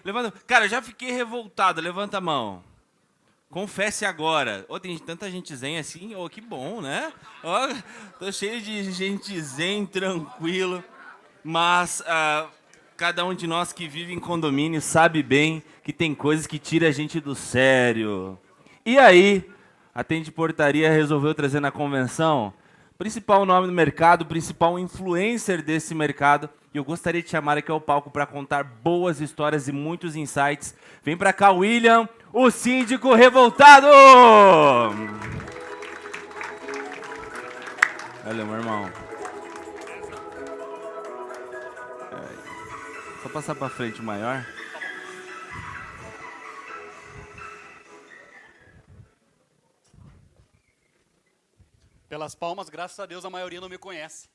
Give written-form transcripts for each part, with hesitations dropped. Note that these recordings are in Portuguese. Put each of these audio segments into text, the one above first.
Levanta. Cara, eu já fiquei revoltado. Levanta a mão. Confesse agora. Ô, tem tanta gente zen assim. Ô, que bom, né? Ó, tô cheio de gente zen, tranquilo. Mas cada um de nós que vive em condomínio sabe bem que tem coisas que tiram a gente do sério. E aí, a Tende Portaria resolveu trazer na convenção principal nome do mercado, principal influencer desse mercado. E eu gostaria de chamar aqui ao palco para contar boas histórias e muitos insights. Vem para cá, William, o síndico revoltado! Valeu, meu irmão. Só passar para frente o maior. Pelas palmas, graças a Deus, a maioria não me conhece.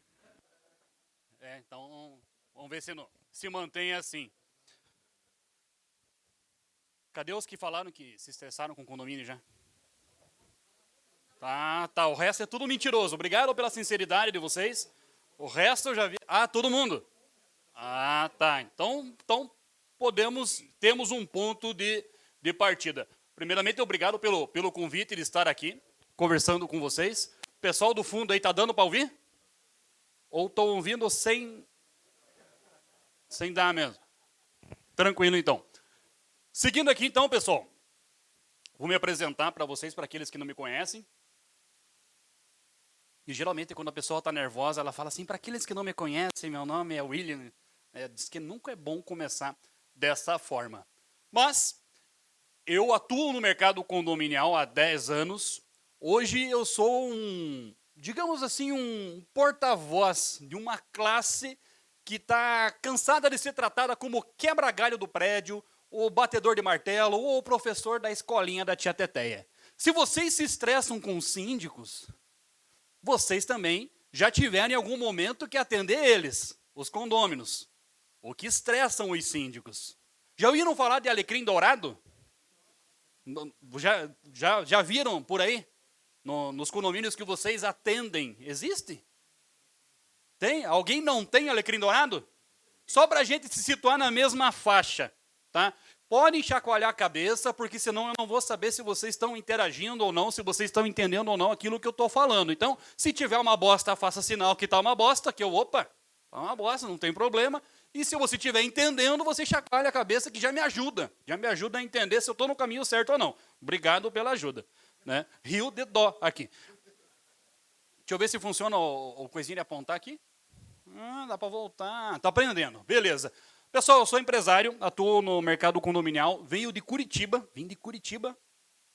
Então, vamos ver se mantém assim. Cadê os que falaram que se estressaram com o condomínio já? Tá. O resto é tudo mentiroso. Obrigado pela sinceridade de vocês. O resto eu já vi. Todo mundo? Tá. Então temos um ponto de partida. Primeiramente, obrigado pelo convite de estar aqui, conversando com vocês. O pessoal do fundo aí tá dando para ouvir? Ou estão ouvindo sem dar mesmo? Tranquilo, então. Seguindo aqui, então, pessoal, vou me apresentar para vocês, para aqueles que não me conhecem. E geralmente, quando a pessoa está nervosa, ela fala assim, para aqueles que não me conhecem, meu nome é William. Diz que nunca é bom começar dessa forma. Mas eu atuo no mercado condominial há 10 anos. Hoje eu sou digamos assim, um porta-voz de uma classe que está cansada de ser tratada como quebra-galho do prédio, o batedor de martelo ou o professor da escolinha da tia Teteia. Se vocês se estressam com síndicos, vocês também já tiveram em algum momento que atender eles, os condôminos, o que estressam os síndicos. Já ouviram falar de alecrim dourado? Já viram por aí? Nos condomínios que vocês atendem, existe? Tem? Alguém não tem alecrim dourado? Só para a gente se situar na mesma faixa, tá? Podem chacoalhar a cabeça, porque senão eu não vou saber se vocês estão interagindo ou não, se vocês estão entendendo ou não aquilo que eu estou falando. Então, se tiver uma bosta, faça sinal que está uma bosta, que opa, está uma bosta, não tem problema. E se você estiver entendendo, você chacoalha a cabeça, que já me ajuda a entender se eu estou no caminho certo ou não. Obrigado pela ajuda. Né? Rio de dó aqui. Deixa eu ver se funciona o coisinho de apontar aqui. Dá para voltar. Tá aprendendo. Beleza. Pessoal, eu sou empresário, atuo no mercado condominial, vim de Curitiba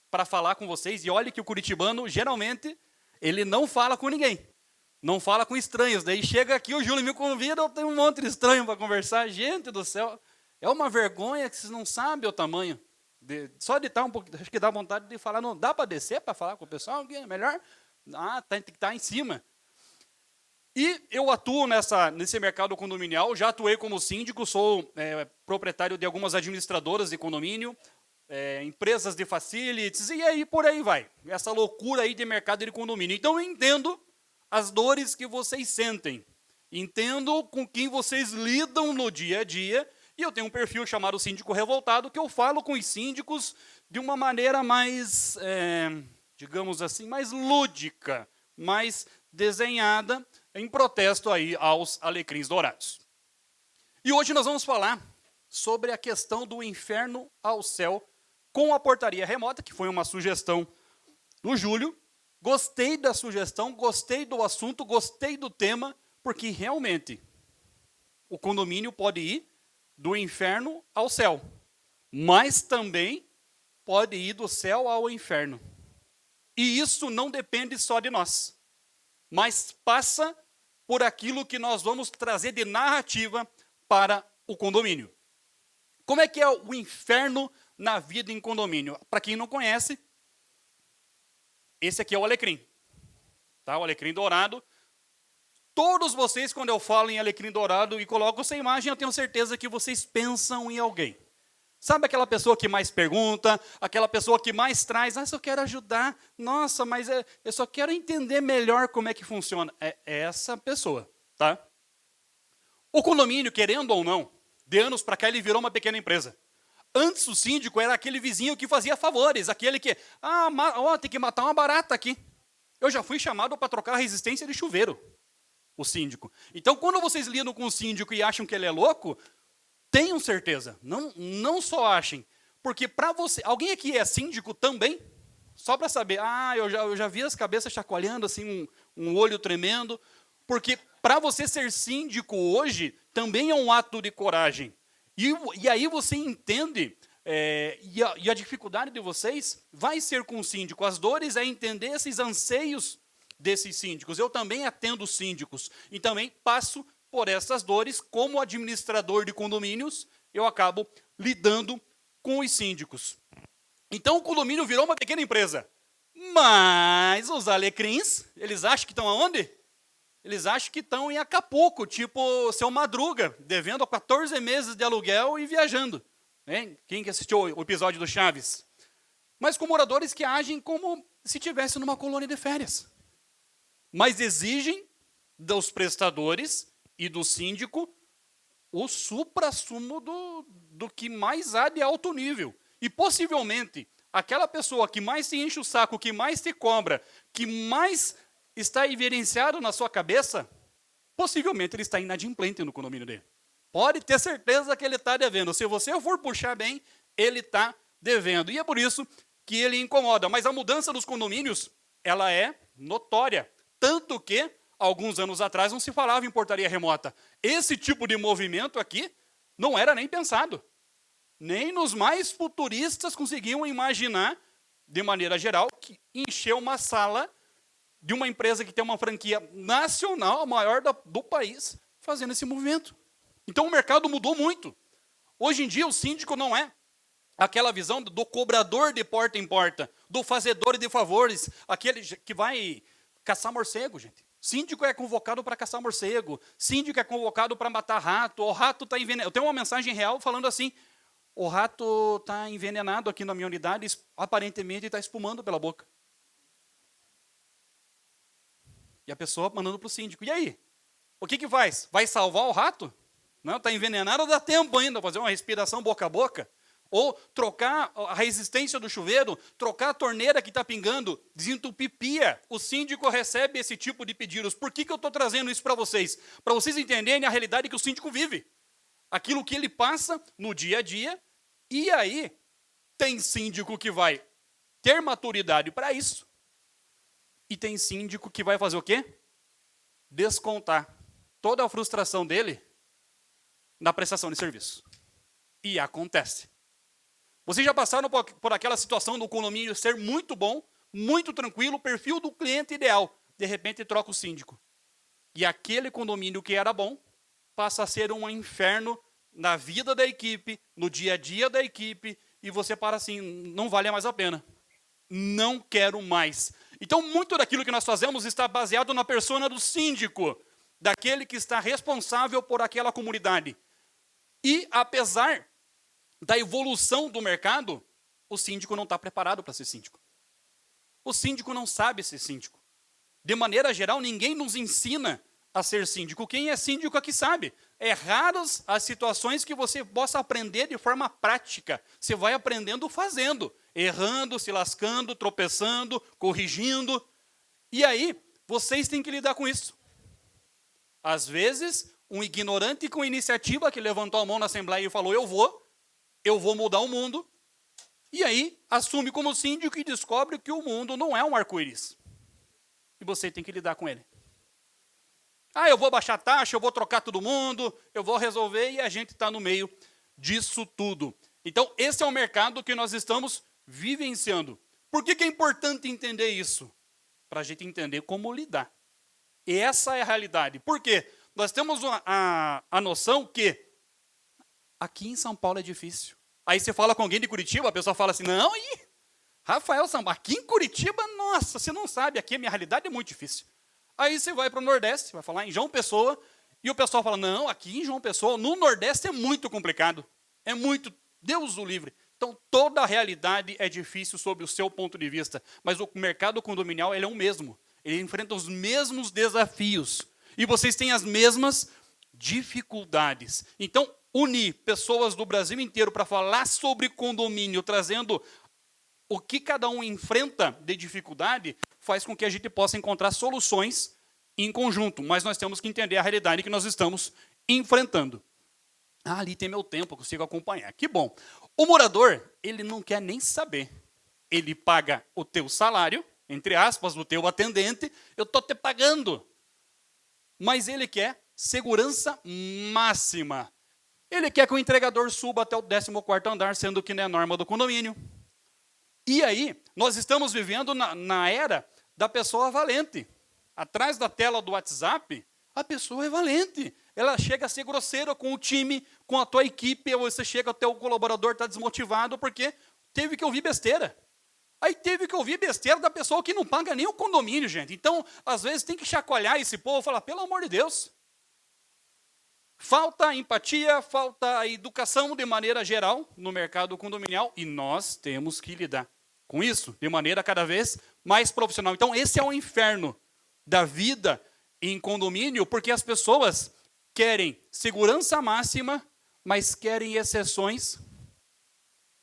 para falar com vocês. E olha que o curitibano, geralmente, ele não fala com ninguém. Não fala com estranhos. Daí chega aqui, o Júlio me convida, eu tenho um monte de estranho para conversar. Gente do céu, é uma vergonha que vocês não sabem o tamanho. Só de estar um pouco, acho que dá vontade de falar, não dá para descer para falar com o pessoal? É melhor? Tem que estar em cima. E eu atuo nesse mercado condominial, já atuei como síndico, sou proprietário de algumas administradoras de condomínio, empresas de facilities, e aí por aí vai. Essa loucura aí de mercado de condomínio. Então eu entendo as dores que vocês sentem, entendo com quem vocês lidam no dia a dia. E eu tenho um perfil chamado Síndico Revoltado, que eu falo com os síndicos de uma maneira mais, digamos assim, mais lúdica, mais desenhada, em protesto aí aos alecrins dourados. E hoje nós vamos falar sobre a questão do inferno ao céu com a portaria remota, que foi uma sugestão do Júlio. Gostei da sugestão, gostei do assunto, gostei do tema, porque realmente o condomínio pode ir do inferno ao céu, mas também pode ir do céu ao inferno. E isso não depende só de nós, mas passa por aquilo que nós vamos trazer de narrativa para o condomínio. Como é que é o inferno na vida em condomínio? Para quem não conhece, esse aqui é o alecrim. Tá? O alecrim dourado. Todos vocês, quando eu falo em alecrim dourado e coloco essa imagem, eu tenho certeza que vocês pensam em alguém. Sabe aquela pessoa que mais pergunta, aquela pessoa que mais traz, eu quero ajudar, nossa, mas eu só quero entender melhor como é que funciona. É essa pessoa, tá? O condomínio, querendo ou não, De anos para cá ele virou uma pequena empresa. Antes o síndico era aquele vizinho que fazia favores, aquele que, tem que matar uma barata aqui. Eu já fui chamado para trocar a resistência de chuveiro, o síndico. Então, quando vocês lidam com o síndico e acham que ele é louco, tenham certeza, não só achem. Porque para você, alguém aqui é síndico também? Só para saber, eu já vi as cabeças chacoalhando, assim, um olho tremendo. Porque para você ser síndico hoje, também é um ato de coragem. E aí você entende, e a dificuldade de vocês vai ser com o síndico. As dores é entender esses anseios desses síndicos. Eu também atendo síndicos e também passo por essas dores. Como administrador de condomínios, eu acabo lidando com os síndicos. Então o condomínio virou uma pequena empresa. Mas os alecrins, eles acham que estão aonde? Eles acham que estão em Acapulco, tipo Seu Madruga, devendo 14 meses de aluguel e viajando. Hein? Quem que assistiu o episódio do Chaves? Mas com moradores que agem como se estivesse numa colônia de férias. Mas exigem dos prestadores e do síndico o suprassumo do que mais há de alto nível. E possivelmente, aquela pessoa que mais te enche o saco, que mais te cobra, que mais está evidenciado na sua cabeça, possivelmente ele está inadimplente no condomínio dele. Pode ter certeza que ele está devendo. Se você for puxar bem, ele está devendo. E é por isso que ele incomoda. Mas a mudança dos condomínios, ela é notória. Tanto que, alguns anos atrás, não se falava em portaria remota. Esse tipo de movimento aqui não era nem pensado. Nem nos mais futuristas conseguiam imaginar, de maneira geral, que encher uma sala de uma empresa que tem uma franquia nacional, a maior do país, fazendo esse movimento. Então o mercado mudou muito. Hoje em dia o síndico não é aquela visão do cobrador de porta em porta, do fazedor de favores, aquele que vai caçar morcego, gente. Síndico é convocado para caçar morcego, síndico é convocado para matar rato, o rato está envenenado. Eu tenho uma mensagem real falando assim, o rato está envenenado aqui na minha unidade, aparentemente está espumando pela boca. E a pessoa mandando para o síndico. E aí? O que faz? Vai salvar o rato? Não, está envenenado, dá tempo ainda fazer uma respiração boca a boca. Ou trocar a resistência do chuveiro, trocar a torneira que está pingando, desentupir pia. O síndico recebe esse tipo de pedidos. Por que eu estou trazendo isso para vocês? Para vocês entenderem a realidade que o síndico vive. Aquilo que ele passa no dia a dia. E aí, tem síndico que vai ter maturidade para isso. E tem síndico que vai fazer o quê? Descontar toda a frustração dele na prestação de serviço. E acontece. Vocês já passaram por aquela situação do condomínio ser muito bom, muito tranquilo, perfil do cliente ideal. De repente troca o síndico. E aquele condomínio que era bom passa a ser um inferno na vida da equipe, no dia a dia da equipe, e você para assim, não vale mais a pena. Não quero mais. Então, muito daquilo que nós fazemos está baseado na persona do síndico, daquele que está responsável por aquela comunidade. E, apesar da evolução do mercado, o síndico não está preparado para ser síndico. O síndico não sabe ser síndico. De maneira geral, ninguém nos ensina a ser síndico. Quem é síndico aqui sabe. É raras as situações que você possa aprender de forma prática. Você vai aprendendo fazendo, errando, se lascando, tropeçando, corrigindo. E aí, vocês têm que lidar com isso. Às vezes, um ignorante com iniciativa que levantou a mão na Assembleia e falou, eu vou mudar o mundo. E aí, assume como síndico e descobre que o mundo não é um arco-íris. E você tem que lidar com ele. Eu vou baixar a taxa, eu vou trocar todo mundo, eu vou resolver, e a gente está no meio disso tudo. Então, esse é o mercado que nós estamos vivenciando. Por que é importante entender isso? Para a gente entender como lidar. E essa é a realidade. Por quê? Nós temos a noção que aqui em São Paulo é difícil. Aí você fala com alguém de Curitiba, a pessoa fala assim, não, Rafael Samba, aqui em Curitiba, nossa, você não sabe, aqui a minha realidade é muito difícil. Aí você vai para o Nordeste, vai falar em João Pessoa, e o pessoal fala, não, aqui em João Pessoa, no Nordeste é muito complicado. É muito, Deus o livre. Então, toda a realidade é difícil sob o seu ponto de vista. Mas o mercado condominial, ele é o mesmo. Ele enfrenta os mesmos desafios. E vocês têm as mesmas dificuldades. Então, unir pessoas do Brasil inteiro para falar sobre condomínio, trazendo o que cada um enfrenta de dificuldade, faz com que a gente possa encontrar soluções em conjunto. Mas nós temos que entender a realidade que nós estamos enfrentando. Ah, ali tem meu tempo, eu consigo acompanhar. Que bom. O morador, ele não quer nem saber. Ele paga o teu salário, entre aspas, do teu atendente, eu estou te pagando. Mas ele quer segurança máxima. Ele quer que o entregador suba até o 14º andar, sendo que não é norma do condomínio. E aí, nós estamos vivendo na era da pessoa valente. Atrás da tela do WhatsApp, a pessoa é valente. Ela chega a ser grosseira com o time, com a tua equipe, ou você chega até o colaborador, está desmotivado, porque teve que ouvir besteira. Aí teve que ouvir besteira da pessoa que não paga nem o condomínio, gente. Então, às vezes, tem que chacoalhar esse povo e falar, pelo amor de Deus. Falta empatia, falta educação de maneira geral no mercado condominial, e nós temos que lidar com isso de maneira cada vez mais profissional. Então, esse é o inferno da vida em condomínio, porque as pessoas querem segurança máxima, mas querem exceções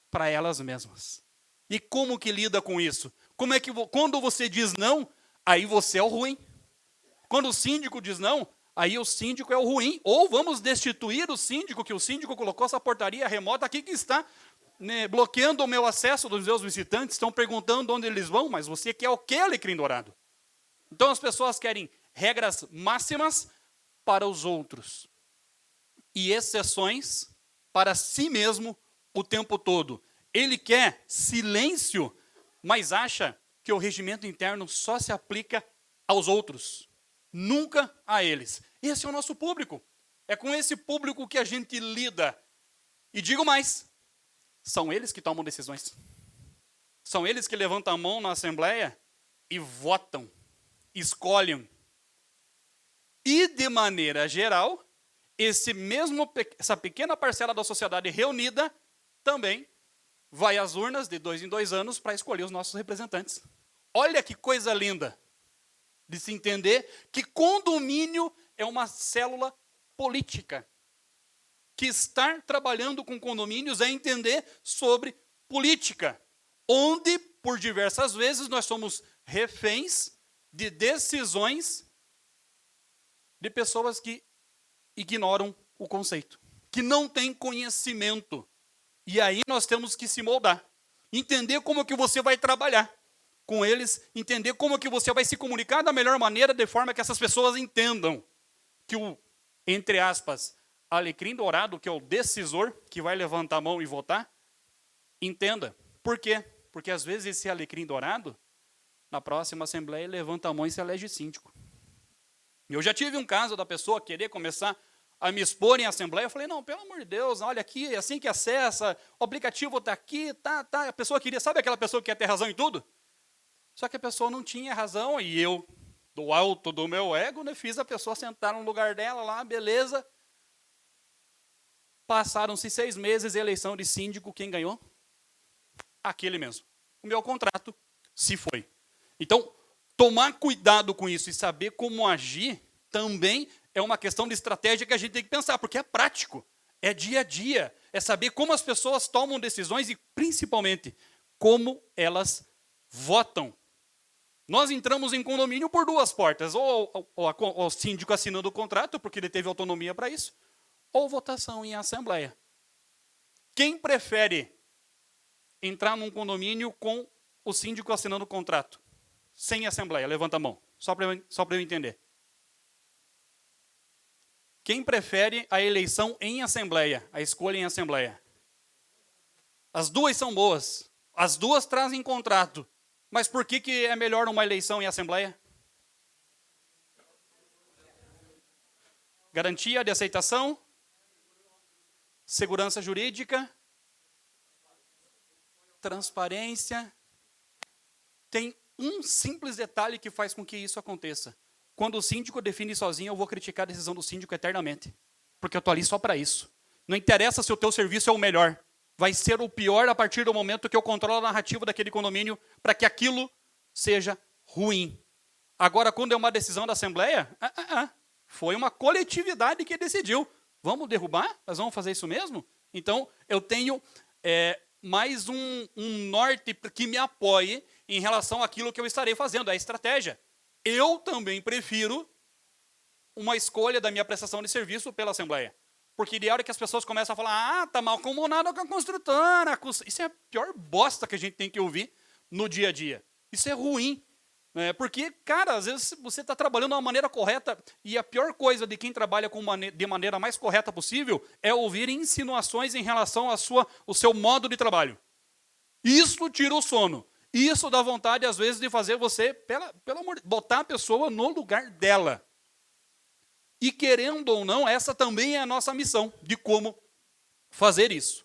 para elas mesmas. E como que lida com isso? Como é que quando você diz não, aí você é o ruim. Quando o síndico diz não, aí o síndico é o ruim. Ou vamos destituir o síndico, que o síndico colocou essa portaria remota aqui que está, né, bloqueando o meu acesso dos meus visitantes, estão perguntando onde eles vão, mas você quer o quê, alecrim dourado? Então as pessoas querem regras máximas para os outros e exceções para si mesmo o tempo todo. Ele quer silêncio, mas acha que o regimento interno só se aplica aos outros, nunca a eles. Esse é o nosso público. É com esse público que a gente lida. E digo mais, são eles que tomam decisões. São eles que levantam a mão na Assembleia e votam, escolhem. E, de maneira geral, essa pequena parcela da sociedade reunida também vai às urnas de 2 em 2 anos para escolher os nossos representantes. Olha que coisa linda de se entender que condomínio é uma célula política. Que estar trabalhando com condomínios é entender sobre política, onde, por diversas vezes, nós somos reféns de decisões de pessoas que ignoram o conceito, que não têm conhecimento. E aí nós temos que se moldar, entender como que você vai trabalhar com eles, entender como que você vai se comunicar da melhor maneira, de forma que essas pessoas entendam que o, entre aspas, alecrim dourado, que é o decisor, que vai levantar a mão e votar, entenda. Por quê? Porque às vezes esse alecrim dourado, na próxima Assembleia, levanta a mão e se elege síndico. Eu já tive um caso da pessoa querer começar a me expor em Assembleia. Eu falei, não, pelo amor de Deus, olha aqui, é assim que acessa, o aplicativo está aqui, tá. A pessoa queria, sabe aquela pessoa que quer ter razão em tudo? Só que a pessoa não tinha razão e eu, do alto do meu ego, né, fiz a pessoa sentar no lugar dela lá, beleza. Passaram-se 6 meses, eleição de síndico, quem ganhou? Aquele mesmo. O meu contrato se foi. Então, tomar cuidado com isso e saber como agir também é uma questão de estratégia que a gente tem que pensar, porque é prático, é dia a dia, é saber como as pessoas tomam decisões e, principalmente, como elas votam. Nós entramos em condomínio por 2 portas, ou o síndico assinando o contrato, porque ele teve autonomia para isso, ou votação em assembleia. Quem prefere entrar num condomínio com o síndico assinando o contrato? Sem assembleia, levanta a mão, só para eu entender. Quem prefere a eleição em assembleia, a escolha em assembleia? As duas são boas, as duas trazem contrato, mas por que é melhor uma eleição em assembleia? Garantia de aceitação, segurança jurídica, transparência. Tem um simples detalhe que faz com que isso aconteça. Quando o síndico define sozinho, eu vou criticar a decisão do síndico eternamente. Porque eu estou ali só para isso. Não interessa se o teu serviço é o melhor. Vai ser o pior a partir do momento que eu controlo a narrativa daquele condomínio para que aquilo seja ruim. Agora, quando é uma decisão da Assembleia, foi uma coletividade que decidiu. Vamos derrubar? Nós vamos fazer isso mesmo? Então, eu tenho mais um norte que me apoie em relação àquilo que eu estarei fazendo, a estratégia. Eu também prefiro uma escolha da minha prestação de serviço pela Assembleia. Porque de hora que as pessoas começam a falar, tá mal comunado com a construtora. Isso é a pior bosta que a gente tem que ouvir no dia a dia. Isso é ruim. Porque, cara, às vezes você está trabalhando de uma maneira correta e a pior coisa de quem trabalha de maneira mais correta possível é ouvir insinuações em relação ao seu modo de trabalho. Isso tira o sono. Isso dá vontade, às vezes, de fazer você, pelo amor, botar a pessoa no lugar dela. E querendo ou não, essa também é a nossa missão, de como fazer isso.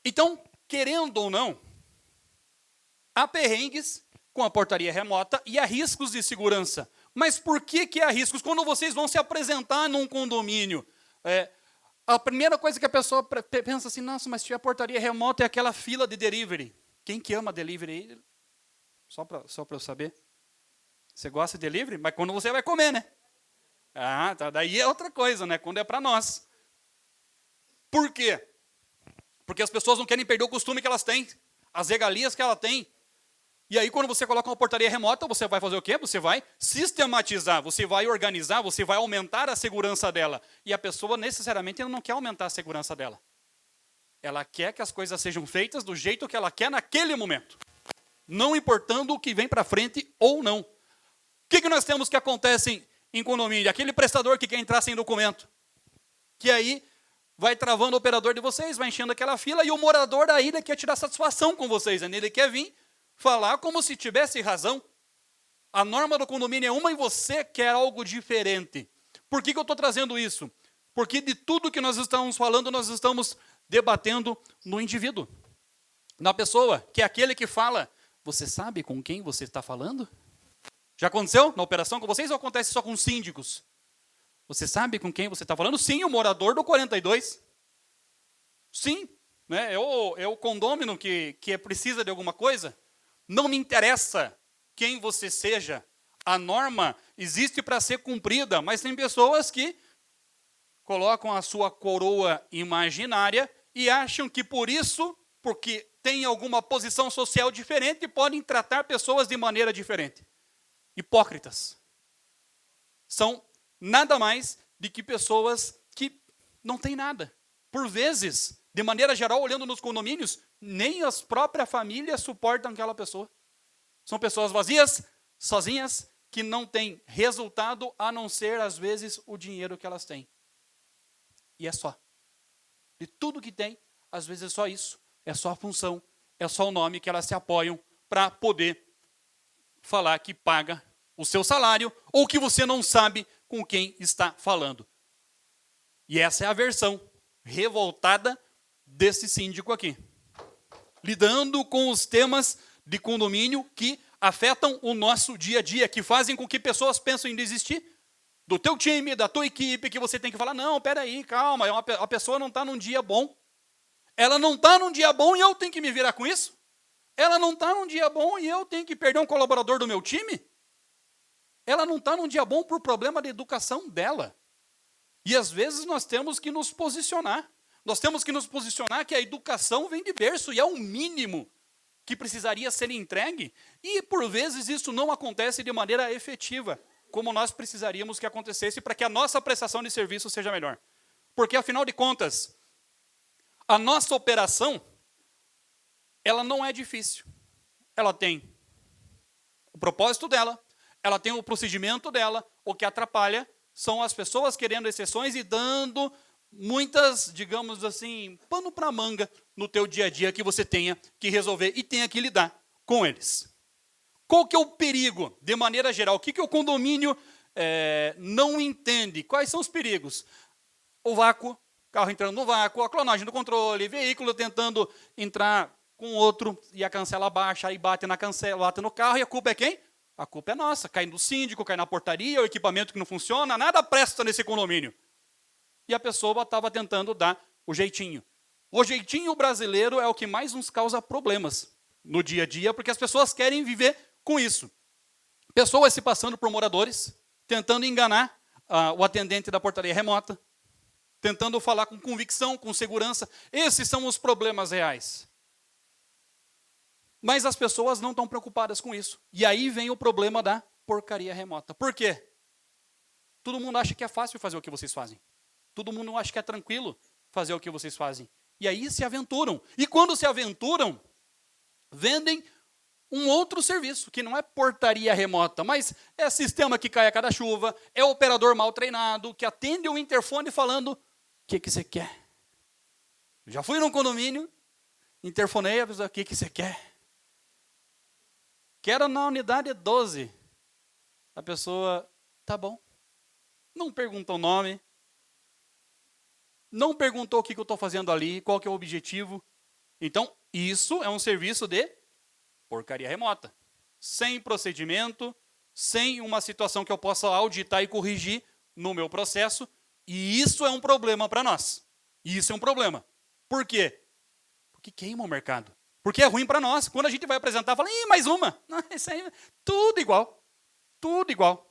Então, querendo ou não, há perrengues com a portaria remota e há riscos de segurança. Mas por que há riscos? Quando vocês vão se apresentar num condomínio, a primeira coisa que a pessoa pensa assim, nossa, mas se tiver portaria remota é aquela fila de delivery. Quem que ama delivery aí? Só para eu saber. Você gosta de delivery? Mas quando você vai comer, né? Ah, tá, daí é outra coisa, né? Quando é para nós. Por quê? Porque as pessoas não querem perder o costume que elas têm, as regalias que elas têm. E aí, quando você coloca uma portaria remota, você vai fazer o quê? Você vai sistematizar, você vai organizar, você vai aumentar a segurança dela. E a pessoa, necessariamente, não quer aumentar a segurança dela. Ela quer que as coisas sejam feitas do jeito que ela quer naquele momento. Não importando o que vem para frente ou não. O que nós temos que acontece em condomínio? Aquele prestador que quer entrar sem documento. Que aí vai travando o operador de vocês, vai enchendo aquela fila, e o morador da ilha quer tirar satisfação com vocês. Ele quer vir falar como se tivesse razão. A norma do condomínio é uma e você quer algo diferente. Por que eu estou trazendo isso? Porque de tudo que nós estamos falando, nós estamos debatendo no indivíduo. Na pessoa, que é aquele que fala, você sabe com quem você está falando? Já aconteceu na operação com vocês ou acontece só com síndicos? Você sabe com quem você está falando? Sim, o morador do 42. Sim, né? É o condômino que precisa de alguma coisa. Não me interessa quem você seja. A norma existe para ser cumprida, mas tem pessoas que colocam a sua coroa imaginária e acham que por isso, porque tem alguma posição social diferente, podem tratar pessoas de maneira diferente. Hipócritas. São nada mais do que pessoas que não têm nada. Por vezes, de maneira geral, olhando nos condomínios, nem as próprias famílias suportam aquela pessoa. São pessoas vazias, sozinhas, que não têm resultado a não ser, às vezes, o dinheiro que elas têm. E é só. De tudo que tem, às vezes é só isso. É só a função, é só o nome que elas se apoiam para poder falar que paga o seu salário ou que você não sabe com quem está falando. E essa é a versão revoltada desse síndico aqui. Lidando com os temas de condomínio que afetam o nosso dia a dia, que fazem com que pessoas pensem em desistir do teu time, da tua equipe, que você tem que falar, não, peraí, calma, a pessoa não está num dia bom. Ela não está num dia bom e eu tenho que me virar com isso? Ela não está num dia bom e eu tenho que perder um colaborador do meu time? Ela não está num dia bom por problema de educação dela. E às vezes nós temos que nos posicionar. Nós temos que nos posicionar que a educação vem de berço e é o mínimo que precisaria ser entregue. E por vezes isso não acontece de maneira efetiva, como nós precisaríamos que acontecesse para que a nossa prestação de serviço seja melhor. Porque afinal de contas, a nossa operação, ela não é difícil. Ela tem o propósito dela, ela tem o procedimento dela, o que atrapalha são as pessoas querendo exceções e dando muitas, digamos assim, pano para manga no teu dia a dia que você tenha que resolver e tenha que lidar com eles. Qual que é o perigo, de maneira geral? O que o condomínio não entende? Quais são os perigos? O vácuo, carro entrando no vácuo, a clonagem do controle, veículo tentando entrar com outro e a cancela baixa, aí bate na cancela, bate no carro e a culpa é quem? A culpa é nossa, cai no síndico, cai na portaria, o equipamento que não funciona, nada presta nesse condomínio. E a pessoa estava tentando dar o jeitinho. O jeitinho brasileiro é o que mais nos causa problemas no dia a dia, porque as pessoas querem viver com isso. Pessoas se passando por moradores, tentando enganar o atendente da portaria remota. tentando falar com convicção, com segurança. Esses são os problemas reais. Mas as pessoas não estão preocupadas com isso. E aí vem o problema da porcaria remota. Por quê? Todo mundo acha que é fácil fazer o que vocês fazem. Todo mundo acha que é tranquilo fazer o que vocês fazem. E aí se aventuram. E quando se aventuram, vendem um outro serviço, que não é portaria remota, mas é sistema que cai a cada chuva, é operador mal treinado, que atende o interfone falando, o que você quer? Já fui num condomínio, interfonei, a pessoa, o que você quer? Quero na unidade 12. A pessoa, tá bom. Não perguntou o nome. Não perguntou o que eu estou fazendo ali, qual que é o objetivo. Então, isso é um serviço de porcaria remota. Sem procedimento, sem uma situação que eu possa auditar e corrigir no meu processo. E isso é um problema para nós. Isso é um problema. Por quê? Porque queima o mercado. Porque é ruim para nós. Quando a gente vai apresentar, fala, mais uma. Não, isso aí, tudo igual. Tudo igual.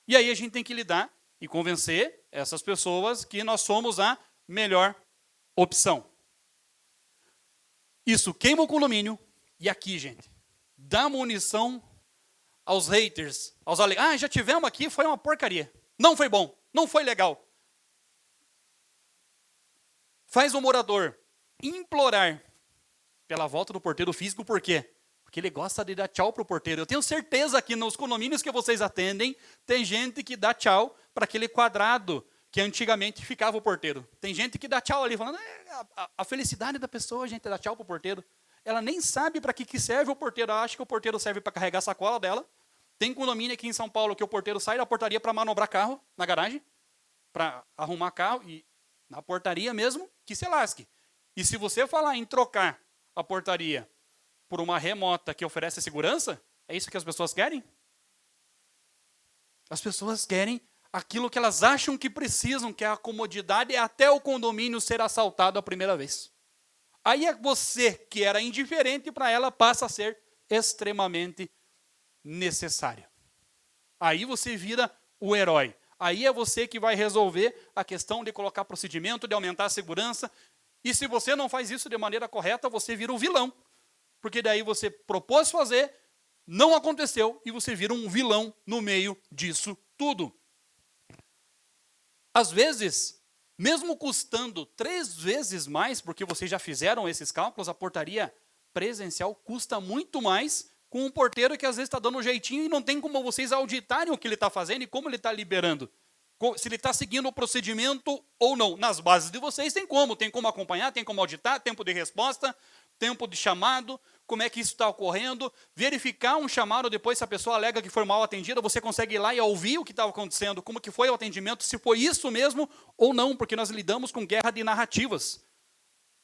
E aí a gente tem que lidar e convencer essas pessoas que nós somos a melhor opção. Isso queima o condomínio. E aqui, gente, dá munição aos haters, aos já tivemos aqui, foi uma porcaria. Não foi bom, não foi legal. Faz o morador implorar pela volta do porteiro físico, por quê? Porque ele gosta de dar tchau para o porteiro. Eu tenho certeza que nos condomínios que vocês atendem, tem gente que dá tchau para aquele quadrado que antigamente ficava o porteiro. Tem gente que dá tchau ali, falando, a felicidade da pessoa, a gente dá tchau para o porteiro. Ela nem sabe para que serve o porteiro, ela acha que o porteiro serve para carregar a sacola dela. Tem condomínio aqui em São Paulo que o porteiro sai da portaria para manobrar carro na garagem, para arrumar carro, e na portaria mesmo, que se lasque. E se você falar em trocar a portaria por uma remota que oferece segurança, é isso que as pessoas querem? As pessoas querem aquilo que elas acham que precisam, que é a comodidade, até o condomínio ser assaltado a primeira vez. Aí é você, que era indiferente para ela, passa a ser extremamente necessário. Aí você vira o herói. Aí é você que vai resolver a questão de colocar procedimento, de aumentar a segurança. E se você não faz isso de maneira correta, você vira o vilão. Porque daí você propôs fazer, não aconteceu, e você vira um vilão no meio disso tudo. Às vezes, mesmo custando 3 vezes mais, porque vocês já fizeram esses cálculos, a portaria presencial custa muito mais com um porteiro que às vezes está dando um jeitinho e não tem como vocês auditarem o que ele está fazendo e como ele está liberando. Se ele está seguindo o procedimento ou não. Nas bases de vocês tem como acompanhar, tem como auditar, tempo de resposta, tempo de chamado, como é que isso está ocorrendo, verificar um chamado depois se a pessoa alega que foi mal atendida, você consegue ir lá e ouvir o que estava acontecendo, como que foi o atendimento, se foi isso mesmo ou não, porque nós lidamos com guerra de narrativas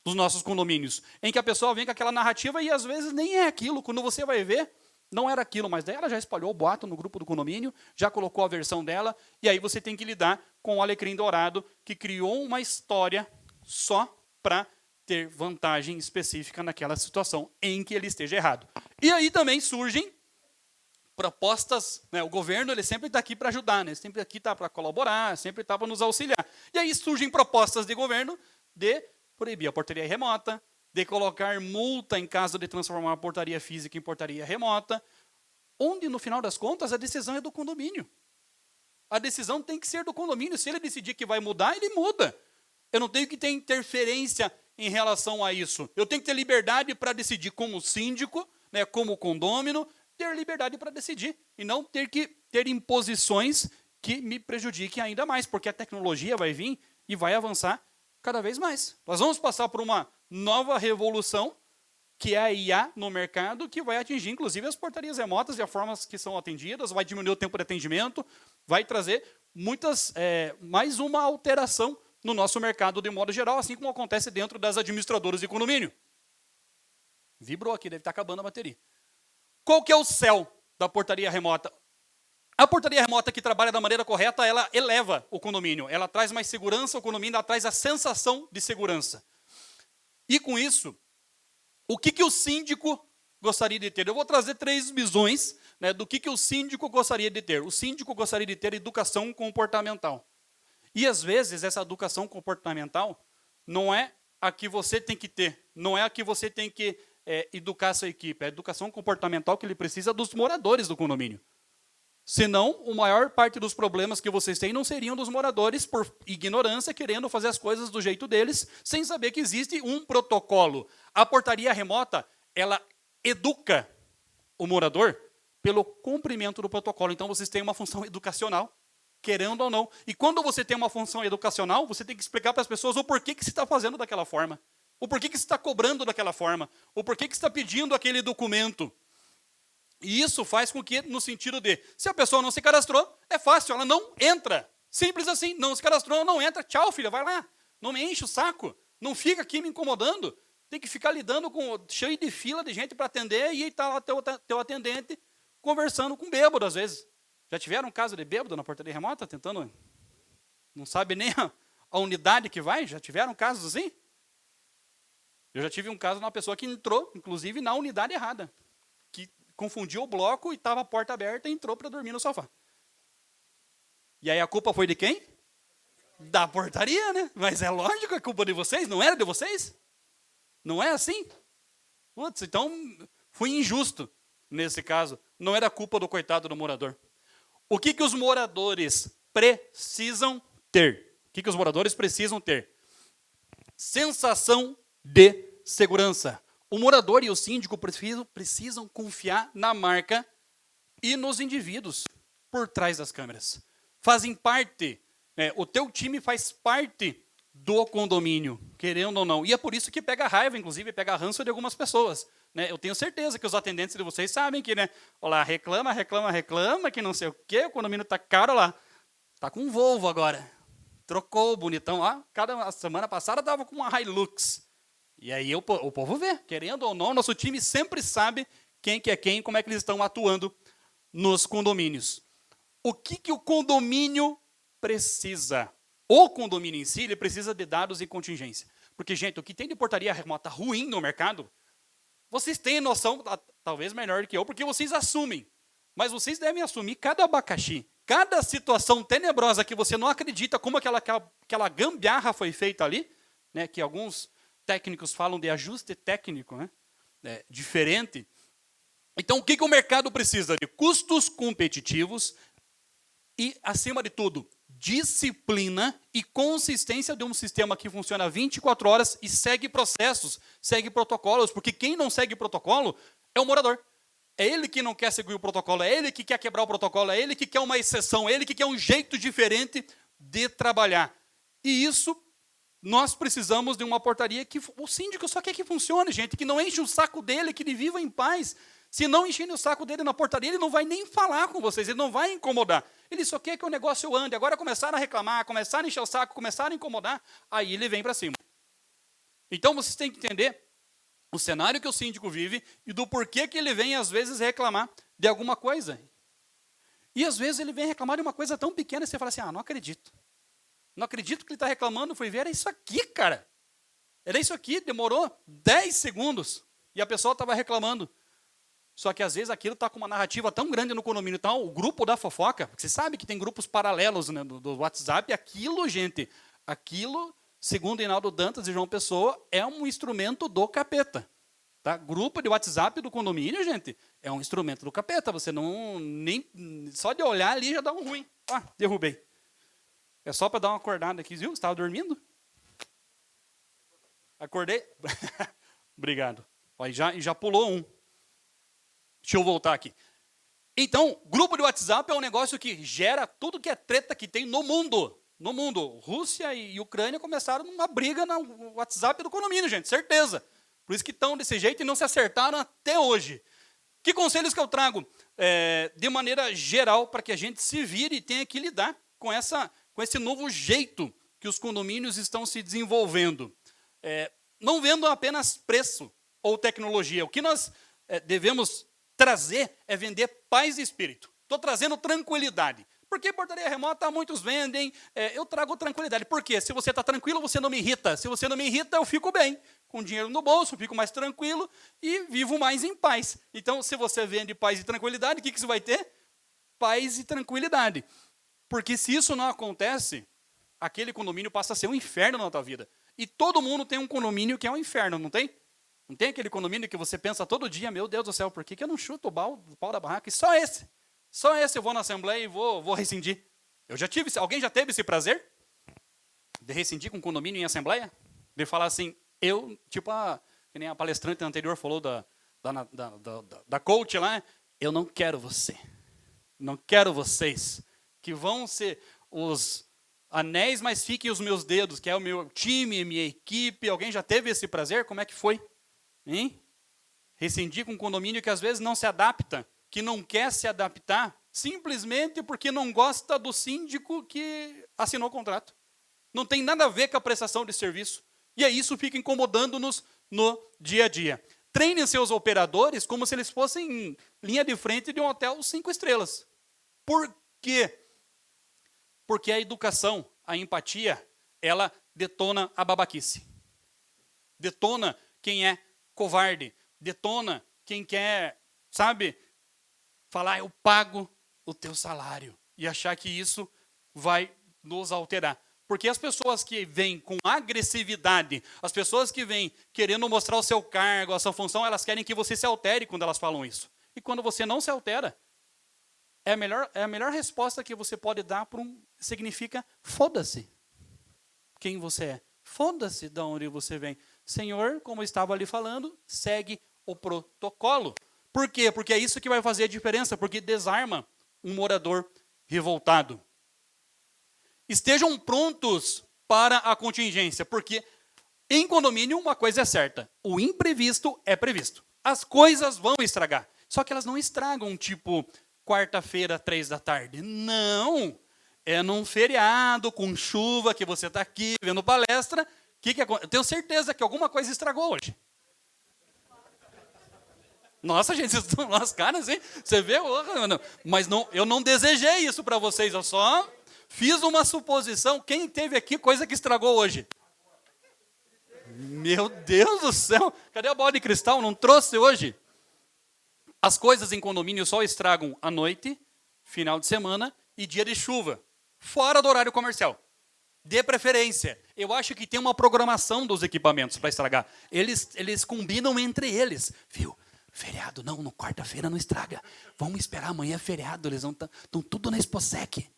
dos nossos condomínios, em que a pessoa vem com aquela narrativa e às vezes nem é aquilo, quando você vai ver, não era aquilo, mas daí ela já espalhou o boato no grupo do condomínio, já colocou a versão dela, e aí você tem que lidar com o alecrim dourado, que criou uma história só para ter vantagem específica naquela situação em que ele esteja errado. E aí também surgem propostas, né? O governo ele sempre está aqui para ajudar, né? Sempre aqui está para colaborar, sempre está para nos auxiliar. E aí surgem propostas de governo de proibir a portaria remota, de colocar multa em caso de transformar a portaria física em portaria remota, onde, no final das contas, a decisão é do condomínio. A decisão tem que ser do condomínio. Se ele decidir que vai mudar, ele muda. Eu não tenho que ter interferência em relação a isso. Eu tenho que ter liberdade para decidir como síndico, né, como condômino, ter liberdade para decidir e não ter que ter imposições que me prejudiquem ainda mais, porque a tecnologia vai vir e vai avançar cada vez mais. Nós vamos passar por uma nova revolução, que é a IA no mercado, que vai atingir, inclusive, as portarias remotas e as formas que são atendidas, vai diminuir o tempo de atendimento, vai trazer mais uma alteração no nosso mercado de modo geral, assim como acontece dentro das administradoras de condomínio. Vibrou aqui, deve estar acabando a bateria. Qual que é o céu da portaria remota? A portaria remota que trabalha da maneira correta, ela eleva o condomínio, ela traz mais segurança ao condomínio, ela traz a sensação de segurança. E com isso, o que o síndico gostaria de ter? Eu vou trazer 3 visões, né, do que o síndico gostaria de ter. O síndico gostaria de ter educação comportamental. E, às vezes, essa educação comportamental não é a que você tem que ter, não é a que você tem que educar a sua equipe. É a educação comportamental que ele precisa dos moradores do condomínio. Senão, a maior parte dos problemas que vocês têm não seriam dos moradores por ignorância, querendo fazer as coisas do jeito deles, sem saber que existe um protocolo. A portaria remota, ela educa o morador pelo cumprimento do protocolo. Então, vocês têm uma função educacional, querendo ou não. E quando você tem uma função educacional, você tem que explicar para as pessoas o porquê que você está fazendo daquela forma, o porquê que você está cobrando daquela forma, o porquê que você está pedindo aquele documento. E isso faz com que, no sentido de, se a pessoa não se cadastrou, é fácil, ela não entra. Simples assim, não se cadastrou, não entra. Tchau, filha, vai lá. Não me enche o saco. Não fica aqui me incomodando. Tem que ficar lidando com cheio de fila de gente para atender e está lá teu atendente conversando com bêbado, às vezes. Já tiveram um caso de bêbado na portaria remota, tentando... Não sabe nem a unidade que vai? Já tiveram casos assim? Eu já tive um caso de uma pessoa que entrou, inclusive, na unidade errada. Que confundiu o bloco e estava a porta aberta e entrou para dormir no sofá. E aí a culpa foi de quem? Da portaria, né? Mas é lógico que a culpa de vocês, não era de vocês? Não é assim? Putz, então foi injusto nesse caso. Não era culpa do coitado do morador. O que os moradores precisam ter? O que os moradores precisam ter? Sensação de segurança. O morador e o síndico precisam confiar na marca e nos indivíduos por trás das câmeras. Fazem parte, o teu time faz parte do condomínio, querendo ou não. E é por isso que pega raiva, inclusive, pega ranço de algumas pessoas. Né? Eu tenho certeza que os atendentes de vocês sabem que, né? Olha lá, reclama, que não sei o quê, o condomínio está caro lá. Está com um Volvo agora. Trocou, bonitão. A semana passada estava com uma Hilux. E aí o povo vê, querendo ou não, nosso time sempre sabe quem que é quem, como é que eles estão atuando nos condomínios. O que o condomínio precisa? O condomínio em si, ele precisa de dados e contingência. Porque, gente, o que tem de portaria remota ruim no mercado, vocês têm noção, talvez melhor que eu, porque vocês assumem. Mas vocês devem assumir cada abacaxi, cada situação tenebrosa que você não acredita como aquela gambiarra foi feita ali, né, que alguns técnicos falam de ajuste técnico, né, diferente. Então, o que o mercado precisa? De custos competitivos e, acima de tudo, disciplina e consistência de um sistema que funciona 24 horas e segue processos, segue protocolos, porque quem não segue protocolo é o morador. É ele que não quer seguir o protocolo, é ele que quer quebrar o protocolo, é ele que quer uma exceção, é ele que quer um jeito diferente de trabalhar. E isso, nós precisamos de uma portaria que o síndico só quer que funcione, gente, que não enche o saco dele, que ele viva em paz. Se não encher o saco dele na portaria, ele não vai nem falar com vocês, ele não vai incomodar. Ele só quer que o negócio ande. Agora começaram a reclamar, começaram a encher o saco, começaram a incomodar, aí ele vem para cima. Então, vocês têm que entender o cenário que o síndico vive e do porquê que ele vem, às vezes, reclamar de alguma coisa. E, às vezes, ele vem reclamar de uma coisa tão pequena e você fala assim, não acredito. Não acredito que ele está reclamando, fui ver, era isso aqui, cara. Era isso aqui, demorou 10 segundos e a pessoa estava reclamando. Só que, às vezes, aquilo está com uma narrativa tão grande no condomínio. Então, o grupo da fofoca, você sabe que tem grupos paralelos, né, do WhatsApp, aquilo, gente, segundo Hinaldo Dantas e João Pessoa, é um instrumento do capeta. Tá? Grupo de WhatsApp do condomínio, gente, é um instrumento do capeta. Você não, nem só de olhar ali já dá um ruim. Derrubei. É só para dar uma acordada aqui, viu? Você estava dormindo? Acordei? Obrigado. Já pulou um. Deixa eu voltar aqui. Então, grupo de WhatsApp é um negócio que gera tudo que é treta que tem no mundo. No mundo. Rússia e Ucrânia começaram uma briga no WhatsApp do condomínio, gente, certeza. Por isso que estão desse jeito e não se acertaram até hoje. Que conselhos que eu trago? De maneira geral, para que a gente se vire e tenha que lidar com esse novo jeito que os condomínios estão se desenvolvendo. Não vendo apenas preço ou tecnologia. O que nós devemos trazer é vender paz e espírito. Estou trazendo tranquilidade. Porque portaria remota muitos vendem, eu trago tranquilidade. Por quê? Se você está tranquilo, você não me irrita. Se você não me irrita, eu fico bem. Com dinheiro no bolso, fico mais tranquilo e vivo mais em paz. Então, se você vende paz e tranquilidade, o que você vai ter? Paz e tranquilidade. Porque se isso não acontece, aquele condomínio passa a ser um inferno na tua vida. E todo mundo tem um condomínio que é um inferno, não tem? Não tem aquele condomínio que você pensa todo dia, meu Deus do céu, por que eu não chuto o pau da barraca? E só esse eu vou na assembleia e vou rescindir. Eu já tive, alguém já teve esse prazer? De rescindir com condomínio em assembleia? De falar assim, que nem a palestrante anterior falou da coach lá, eu não quero você. Não quero vocês, que vão ser os anéis, mas fiquem os meus dedos, que é o meu time, minha equipe. Alguém já teve esse prazer? Como é que foi? Hein? Rescindir com um condomínio que às vezes não se adapta, que não quer se adaptar, simplesmente porque não gosta do síndico que assinou o contrato. Não tem nada a ver com a prestação de serviço. E aí isso fica incomodando-nos no dia a dia. Treine seus operadores como se eles fossem linha de frente de um hotel 5 estrelas. Por quê? Porque a educação, a empatia, ela detona a babaquice. Detona quem é covarde. Detona quem quer, falar, eu pago o teu salário. E achar que isso vai nos alterar. Porque as pessoas que vêm com agressividade, as pessoas que vêm querendo mostrar o seu cargo, a sua função, elas querem que você se altere quando elas falam isso. E quando você não se altera, é a melhor resposta que você pode dar significa foda-se quem você é. Foda-se de onde você vem. Senhor, como eu estava ali falando, segue o protocolo. Por quê? Porque é isso que vai fazer a diferença, porque desarma um morador revoltado. Estejam prontos para a contingência, porque em condomínio uma coisa é certa, o imprevisto é previsto. As coisas vão estragar, só que elas não estragam tipo quarta-feira, 15h. Não, é num feriado, com chuva, que você está aqui vendo palestra, eu tenho certeza que alguma coisa estragou hoje. Nossa, gente, vocês estão lascados, assim? Você vê? Mas não, eu não desejei isso para vocês, eu só fiz uma suposição. Quem teve aqui coisa que estragou hoje? Meu Deus do céu! Cadê a bola de cristal? Não trouxe hoje? As coisas em condomínio só estragam à noite, final de semana e dia de chuva. Fora do horário comercial. De preferência. Eu acho que tem uma programação dos equipamentos para estragar. Eles combinam entre eles. Viu? Feriado não, no quarta-feira não estraga. Vamos esperar amanhã é feriado. Eles estão tudo na Exposec.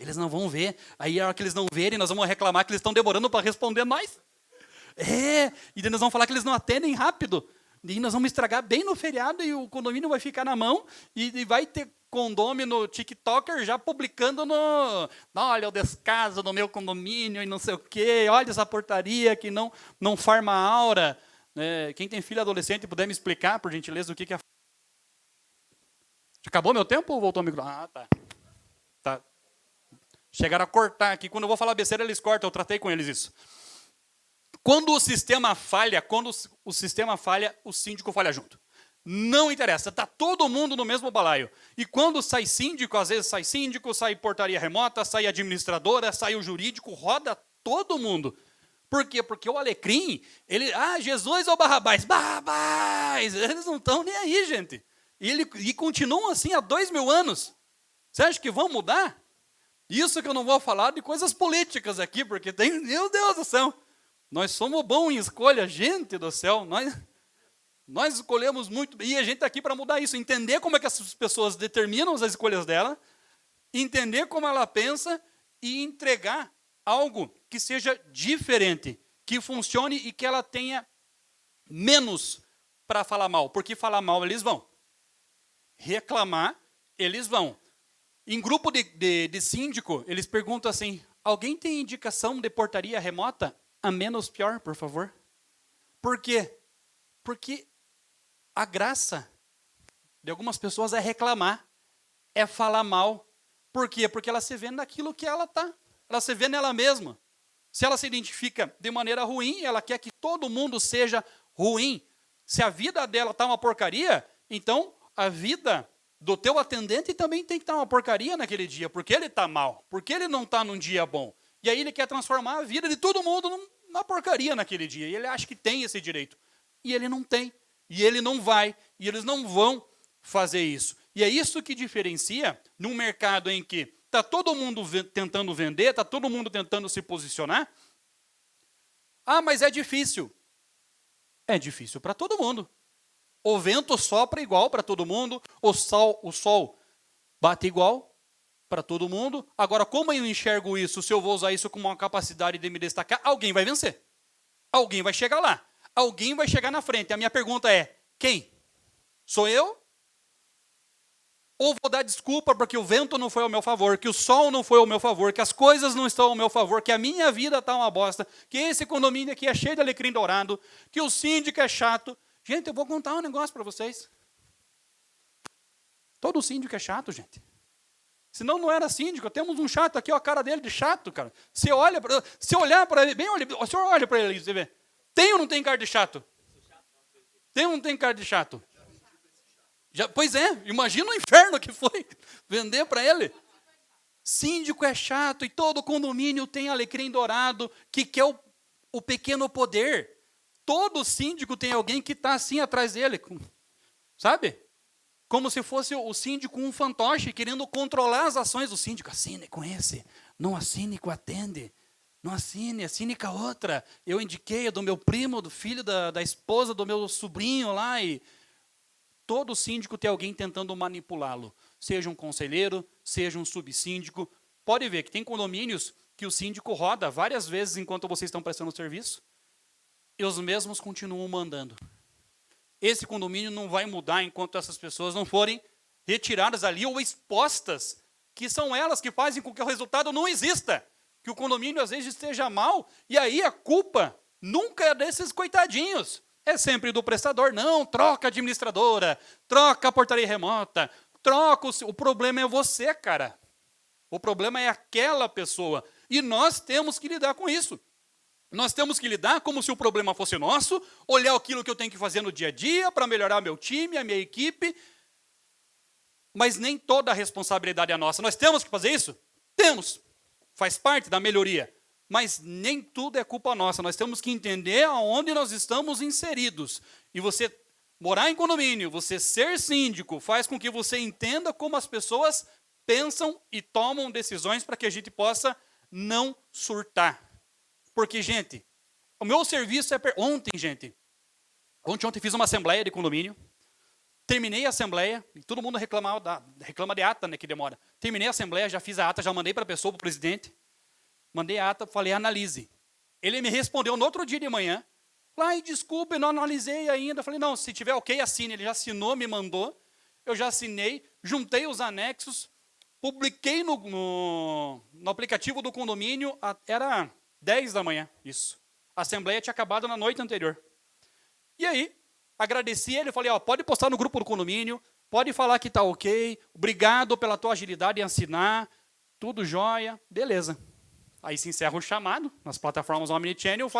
Eles não vão ver. Aí a hora que eles não verem, nós vamos reclamar que eles estão demorando para responder nós. E daí nós vamos falar que eles não atendem rápido. E nós vamos estragar bem no feriado e o condomínio vai ficar na mão e vai ter condômino no TikToker já publicando olha o descaso do meu condomínio e não sei o quê, olha essa portaria que não farma a aura. Quem tem filho adolescente e puder me explicar, por gentileza, o que é. Acabou meu tempo ou voltou o microfone? Ah, tá. Chegaram a cortar aqui. Quando eu vou falar besteira, eles cortam. Eu tratei com eles isso. Quando o sistema falha, o síndico falha junto. Não interessa, está todo mundo no mesmo balaio. E quando sai síndico, às vezes sai portaria remota, sai administradora, sai o jurídico, roda todo mundo. Por quê? Porque o Alecrim, Jesus ou Barrabás? Barrabás! Eles não estão nem aí, gente. E continuam assim há 2000 anos. Você acha que vão mudar? Isso que eu não vou falar de coisas políticas aqui, porque meu Deus do céu, nós somos bons em escolha, gente do céu, nós escolhemos muito, e a gente está aqui para mudar isso, entender como é que essas pessoas determinam as escolhas dela, entender como ela pensa e entregar algo que seja diferente, que funcione e que ela tenha menos para falar mal, porque falar mal eles vão. Reclamar, eles vão. Em grupo de síndico, eles perguntam assim, alguém tem indicação de portaria remota? A menos pior, por favor. Por quê? Porque a graça de algumas pessoas é reclamar, é falar mal. Por quê? Porque ela se vê naquilo que ela está. Ela se vê nela mesma. Se ela se identifica de maneira ruim, ela quer que todo mundo seja ruim. Se a vida dela está uma porcaria, então a vida do teu atendente também tem que estar uma porcaria naquele dia, porque ele está mal, porque ele não está num dia bom. E aí ele quer transformar a vida de todo mundo numa porcaria naquele dia. E ele acha que tem esse direito. E ele não tem. E ele não vai. E eles não vão fazer isso. E é isso que diferencia num mercado em que Está todo mundo tentando vender, está todo mundo tentando se posicionar. Ah, mas é difícil. É difícil para todo mundo. O vento sopra igual para todo mundo, o sol bate igual para todo mundo. Agora, como eu enxergo isso, se eu vou usar isso como uma capacidade de me destacar, alguém vai vencer. Alguém vai chegar lá. Alguém vai chegar na frente. A minha pergunta é, quem? Sou eu? Ou vou dar desculpa porque o vento não foi ao meu favor, que o sol não foi ao meu favor, que as coisas não estão ao meu favor, que a minha vida está uma bosta, que esse condomínio aqui é cheio de alecrim dourado, que o síndico é chato. Gente, eu vou contar um negócio para vocês. Todo síndico é chato, gente. Senão não era síndico. Temos um chato aqui, ó, a cara dele de chato, cara. Se olhar para ele, bem, o senhor olha para ele e você vê. Tem ou não tem cara de chato? Tem ou não tem cara de chato? Pois é, imagina o inferno que foi vender para ele. Síndico é chato e todo condomínio tem alecrim dourado, que quer o pequeno poder. Todo síndico tem alguém que está assim atrás dele, sabe? Como se fosse o síndico um fantoche, querendo controlar as ações do síndico. Assine com esse, não assine com atende. Não assine com a outra. Eu indiquei a do meu primo, do filho da esposa do meu sobrinho lá e... Todo síndico tem alguém tentando manipulá-lo, seja um conselheiro, seja um subsíndico. Pode ver que tem condomínios que o síndico roda várias vezes enquanto vocês estão prestando serviço e os mesmos continuam mandando. Esse condomínio não vai mudar enquanto essas pessoas não forem retiradas ali ou expostas, que são elas que fazem com que o resultado não exista, que o condomínio às vezes esteja mal, e aí a culpa nunca é desses coitadinhos. É sempre do prestador. Não, troca a administradora, troca a portaria remota, troca o problema é você, cara. O problema é aquela pessoa. E nós temos que lidar com isso. Nós temos que lidar como se o problema fosse nosso, olhar aquilo que eu tenho que fazer no dia a dia para melhorar meu time, a minha equipe. Mas nem toda a responsabilidade é nossa. Nós temos que fazer isso? Temos. Faz parte da melhoria. Mas nem tudo é culpa nossa. Nós temos que entender aonde nós estamos inseridos. E você morar em condomínio, você ser síndico, faz com que você entenda como as pessoas pensam e tomam decisões para que a gente possa não surtar. Porque, gente, o meu serviço é... Ontem, gente, ontem fiz uma assembleia de condomínio, terminei a assembleia, e todo mundo reclama de ata, né, que demora. Terminei a assembleia, já fiz a ata, já mandei para a pessoa, para o presidente. Mandei a ata, falei, analise. Ele me respondeu no outro dia de manhã. Ai, desculpe, não analisei ainda. Falei, não, se tiver ok, assine. Ele já assinou, me mandou. Eu já assinei, juntei os anexos, publiquei no aplicativo do condomínio, era 10 da manhã, isso. A assembleia tinha acabado na noite anterior. E aí, agradeci ele, falei, ó, pode postar no grupo do condomínio, pode falar que está ok, obrigado pela tua agilidade em assinar, tudo jóia, beleza. Aí se encerra o chamado nas plataformas Omnichannel,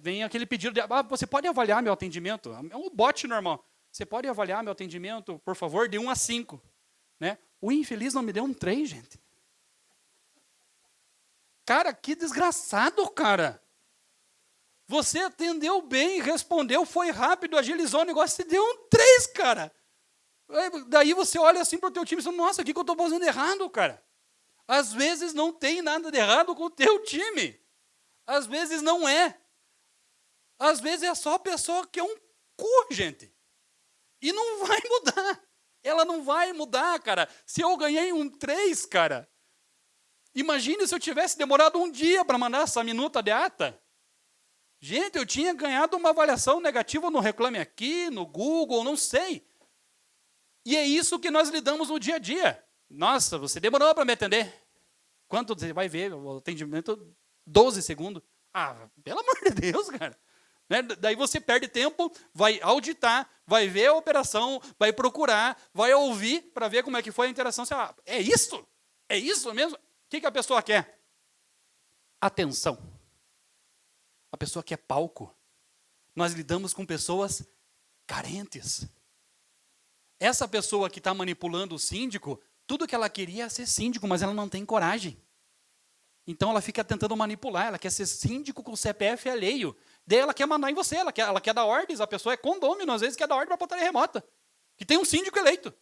vem aquele pedido de, você pode avaliar meu atendimento? É um bot normal. Você pode avaliar meu atendimento, por favor, de 1 a 5. Né? O infeliz não me deu um 3, gente. Cara, que desgraçado, cara. Você atendeu bem, respondeu, foi rápido, agilizou o negócio, você deu um 3, cara. Daí você olha assim para o teu time e fala, nossa, o que eu estou fazendo errado, cara? Às vezes não tem nada de errado com o teu time. Às vezes não é. Às vezes é só a pessoa que é um cu, gente. E não vai mudar. Ela não vai mudar, cara. Se eu ganhei um 3, cara, imagine se eu tivesse demorado um dia para mandar essa minuta de ata. Gente, eu tinha ganhado uma avaliação negativa no Reclame Aqui, no Google, não sei. E é isso que nós lidamos no dia a dia. Nossa, você demorou para me atender. Quanto você vai ver o atendimento? 12 segundos. Ah, pelo amor de Deus, cara. Né? Daí você perde tempo, vai auditar, vai ver a operação, vai procurar, vai ouvir para ver como é que foi a interação. Você fala, é isso? É isso mesmo? O que a pessoa quer? Atenção. A pessoa quer palco. Nós lidamos com pessoas carentes. Essa pessoa que está manipulando o síndico, tudo que ela queria é ser síndico, mas ela não tem coragem. Então ela fica tentando manipular, ela quer ser síndico com CPF alheio. Daí ela quer mandar em você, ela quer dar ordens, a pessoa é condômino, às vezes quer dar ordem para a portaria remota, que tem um síndico eleito.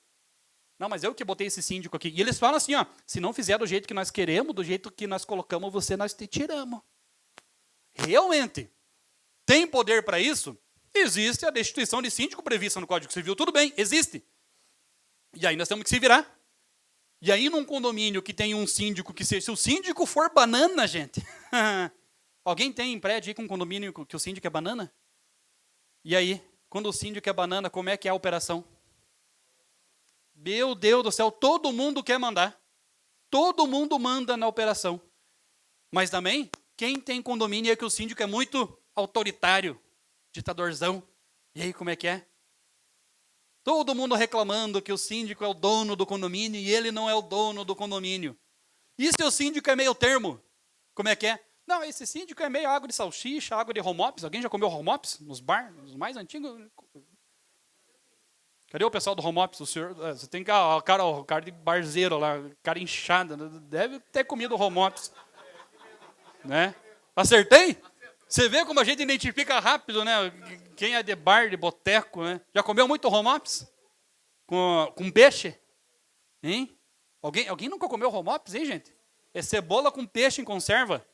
Não, mas eu que botei esse síndico aqui. E eles falam assim, ó, se não fizer do jeito que nós queremos, do jeito que nós colocamos você, nós te tiramos. Realmente, tem poder para isso? Existe a destituição de síndico prevista no Código Civil, tudo bem, existe. E aí nós temos que se virar. E aí num condomínio que tem um síndico que se o síndico for banana, gente. Alguém tem prédio aí com um condomínio que o síndico é banana? E aí, quando o síndico é banana, como é que é a operação? Meu Deus do céu, todo mundo quer mandar. Todo mundo manda na operação. Mas também, quem tem condomínio é que o síndico é muito autoritário, ditadorzão. E aí, como é que é? Todo mundo reclamando que o síndico é o dono do condomínio e ele não é o dono do condomínio. E se o síndico é meio termo? Como é que é? Não, esse síndico é meio água de salsicha, água de romops. Alguém já comeu romops nos bar, nos mais antigos? Cadê o pessoal do romops? O senhor, você tem o cara de barzeiro lá, cara inchado, deve ter comido romops. Né? Acertei? Você vê como a gente identifica rápido, né? Quem é de bar, de boteco, né? Já comeu muito romops? Com peixe? Hein? Alguém nunca comeu romops, hein, gente? É cebola com peixe em conserva.